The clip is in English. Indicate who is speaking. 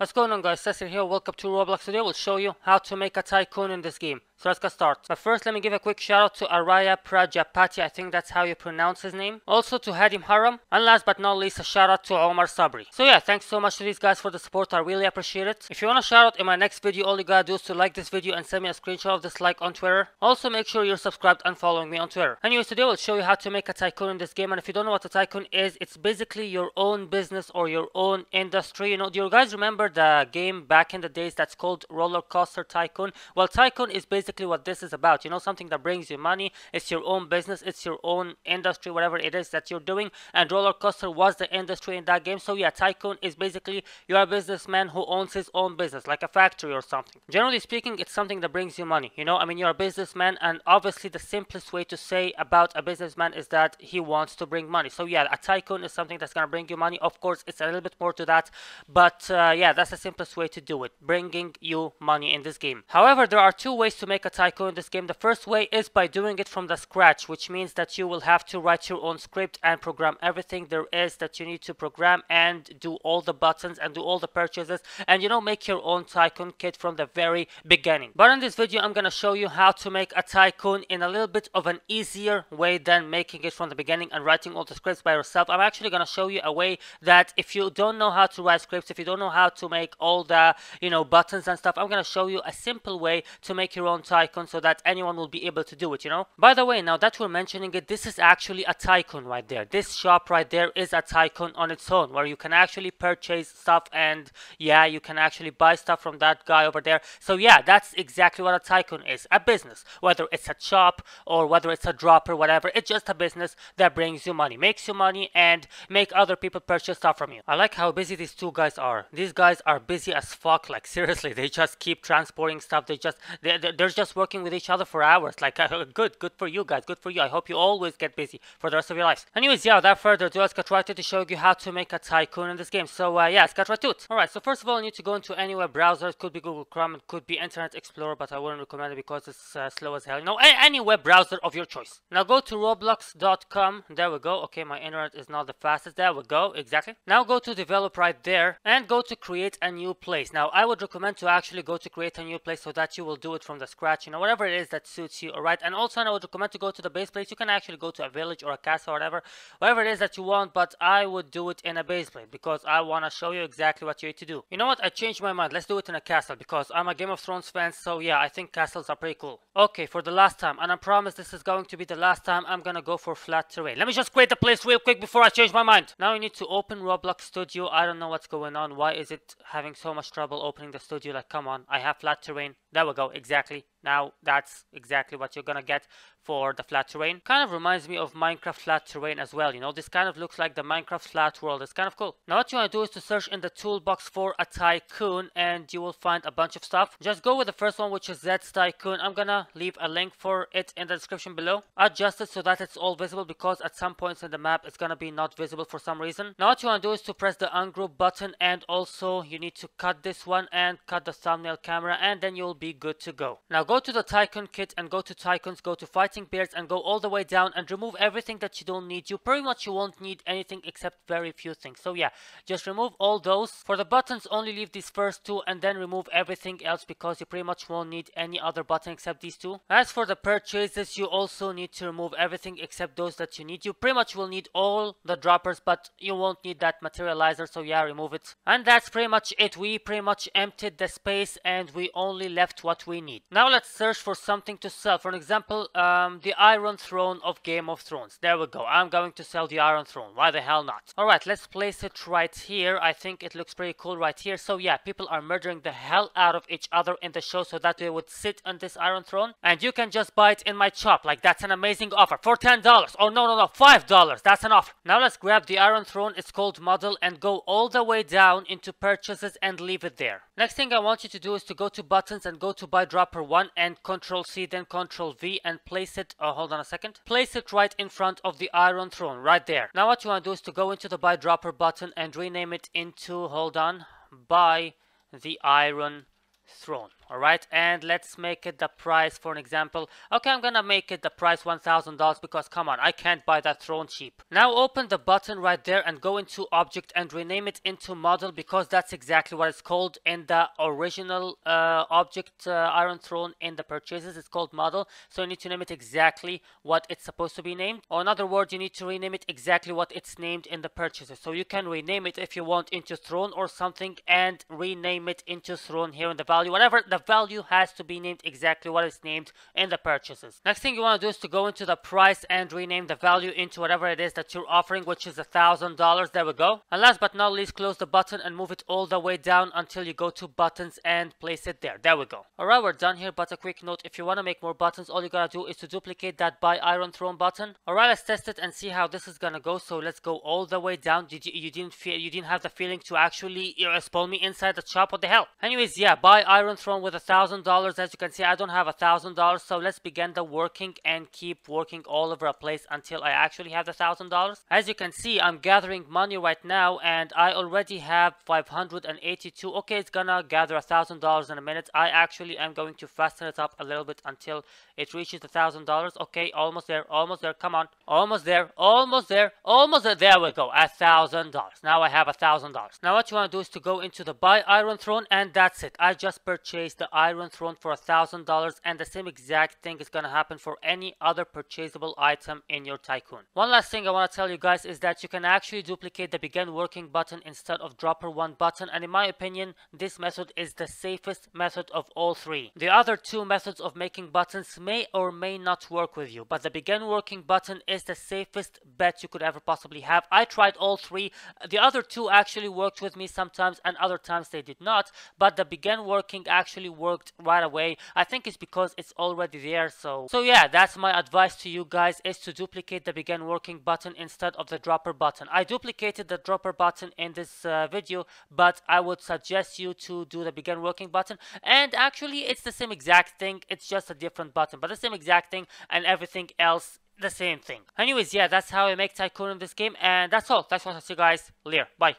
Speaker 1: What's going on, guys? Cecil here. Welcome to Roblox. Today we'll show you how to make a tycoon in this game. So let's get started. But first, let me give a quick shout out to Araya Prajapati. I think that's how you pronounce his name. Also to Hadim Haram. And last but not least, a shout out to Omar Sabri. So yeah, thanks so much to these guys for the support. I really appreciate it. If you want a shout out in my next video, all you gotta do is to like this video and send me a screenshot of this like on Twitter. Also, make sure you're subscribed and following me on Twitter. Anyways, today we'll show you how to make a tycoon in this game. And if you don't know what a tycoon is, it's basically your own business or your own industry. You know, do you guys remember the game back in the days that's called Roller Coaster Tycoon? Well, Tycoon is basically what this is about. You know, something that brings you money. It's your own business. It's your own industry, whatever it is that you're doing. And Roller Coaster was the industry in that game. So yeah, Tycoon is basically you're a businessman who owns his own business, like a factory or something. Generally speaking, it's something that brings you money. You know, I mean, you're a businessman, and obviously the simplest way to say about a businessman is that he wants to bring money. So yeah, a tycoon is something that's gonna bring you money. Of course, it's a little bit more to that, but yeah, that's the simplest way to do it, bringing you money in this game. However, there are two ways to make a tycoon in this game. The first way is by doing it from the scratch, which means that you will have to write your own script and program everything there is that you need to program, and do all the buttons and do all the purchases, and you know, make your own tycoon kit from the very beginning. But in this video, I'm gonna show you how to make a tycoon in a little bit of an easier way than making it from the beginning and writing all the scripts by yourself. I'm actually gonna show you a way that if you don't know how to write scripts, if you don't know how to make all the, you know, buttons and stuff, I'm gonna show you a simple way to make your own tycoon so that anyone will be able to do it, you know. By the way, now that we're mentioning it, this is actually a tycoon right there. This shop right there is a tycoon on its own, where you can actually purchase stuff, and yeah, you can actually buy stuff from that guy over there. So yeah, that's exactly what a tycoon is, a business. Whether it's a shop or whether it's a dropper, whatever, it's just a business that brings you money, makes you money, and make other people purchase stuff from you. I like how busy these two guys are. These guys are busy as fuck. Like seriously, they just keep transporting stuff. They're just working with each other for hours. Like good for you guys, good for you. I hope you always get busy for the rest of your lives. Anyways, yeah, without further ado, let's get right to show you how to make a tycoon in this game. So yeah, let's get right to it. Alright, so first of all, you need to go into any web browser. It could be Google Chrome, it could be Internet Explorer, but I wouldn't recommend it because it's slow as hell. You know, any web browser of your choice. Now go to roblox.com. There we go. Okay, my internet is not the fastest. There we go, exactly. Now go to develop right there and go to create a new place. Now I would recommend to actually go to create a new place so that you will do it from the scratch, you know, whatever it is that suits you. Alright, and also I would recommend to go to the base place. You can actually go to a village or a castle or whatever it is that you want, but I would do it in a base place because I want to show you exactly what you need to do. You know what, I changed my mind. Let's do it in a castle because I'm a Game of Thrones fan, so yeah, I think castles are pretty cool. Okay, for the last time, and I promise this is going to be the last time, I'm gonna go for flat terrain. Let me just create the place real quick before I change my mind. Now you need to open Roblox Studio. I don't know what's going on. Why is it having so much trouble opening the studio? Like, come on, I have flat terrain. There we go, exactly. Now that's exactly what you're gonna get for the flat terrain. Kind of reminds me of Minecraft flat terrain as well. You know, this kind of looks like the Minecraft flat world. It's kind of cool. Now what you want to do is to search in the toolbox for a tycoon, and you will find a bunch of stuff. Just go with the first one, which is Zed's Tycoon. I'm gonna leave a link for it in the description below. Adjust it so that it's all visible because at some points in the map it's gonna be not visible for some reason. Now what you want to do is to press the ungroup button, and also you need to cut this one and cut the thumbnail camera, and then you'll be good to go. Now go to the tycoon kit and go to tycoons, go to fighting bears, and go all the way down and remove everything that you don't need. You pretty much you won't need anything except very few things. So yeah, just remove all those. For the buttons, only leave these first two and then remove everything else because you pretty much won't need any other button except these two. As for the purchases, you also need to remove everything except those that you need. You pretty much will need all the droppers, but you won't need that materializer, so yeah, remove it. And that's pretty much it. We pretty much emptied the space and we only left what we need. Now let's search for something to sell. For example, the Iron Throne of Game of Thrones. There we go. I'm going to sell the Iron Throne. Why the hell not? Alright, let's place it right here. I think it looks pretty cool right here. So yeah, people are murdering the hell out of each other in the show so that they would sit on this Iron Throne. And you can just buy it in my shop. Like, that's an amazing offer. For $10. Oh, no, $5. That's an offer. Now let's grab the Iron Throne. It's called model, and go all the way down into purchases and leave it there. Next thing I want you to do is to go to buttons and go to buy dropper 1 and Control C, then Control V, and place it, hold on a second, place it right in front of the Iron Throne, right there. Now what you want to do is to go into the buy dropper button and rename it into, hold on, buy the Iron Throne. Alright, and let's make it the price for an example. Okay, I'm gonna make it the price $1,000 because come on, I can't buy that throne cheap. Now open the button right there and go into object and rename it into model because that's exactly what it's called in the original object Iron Throne in the purchases. It's called model, so you need to name it exactly what it's supposed to be named. Or in other words, you need to rename it exactly what it's named in the purchases. So you can rename it if you want into throne or something and rename it into throne here in the value. Whatever, the value has to be named exactly what it's named in the purchases. Next thing you want to do is to go into the price and rename the value into whatever it is that you're offering, which is $1,000. There we go. And last but not least, close the button and move it all the way down until you go to buttons and place it there. There we go. Alright, we're done here, but a quick note, if you want to make more buttons, all you gotta do is to duplicate that buy Iron Throne button. Alright, let's test it and see how this is gonna go. So let's go all the way down. You didn't have the feeling to actually spawn me inside the shop? What the hell? Anyways, yeah, buy Iron Throne with $1,000. As you can see, I don't have $1,000, so let's begin the working and keep working all over a place until I actually have the $1,000. As you can see, I'm gathering money right now and I already have 582. Okay, it's gonna gather $1,000 in a minute. I actually am going to fasten it up a little bit until it reaches $1,000. Okay, almost there, almost there. Come on, almost there, almost there, almost there. There we go, $1,000. Now I have $1,000. Now what you want to do is to go into the buy Iron Throne, and that's it. I just purchased the Iron Throne for $1,000, and the same exact thing is gonna happen for any other purchasable item in your Tycoon. One last thing I want to tell you guys is that you can actually duplicate the begin working button instead of dropper 1 button, and in my opinion, this method is the safest method of all three. The other two methods of making buttons may or may not work with you, but the begin working button is the safest bet you could ever possibly have. I tried all three. The other two actually worked with me sometimes and other times they did not, but the begin working actually worked right away. I think it's because it's already there. So yeah, that's my advice to you guys, is to duplicate the begin working button instead of the dropper button. I duplicated the dropper button in this video, but I would suggest you to do the begin working button, and actually it's the same exact thing, it's just a different button, but the same exact thing, and everything else the same thing. Anyways, yeah, that's how I make Tycoon in this game, and that's all. Thanks for watching, guys. Lear, bye.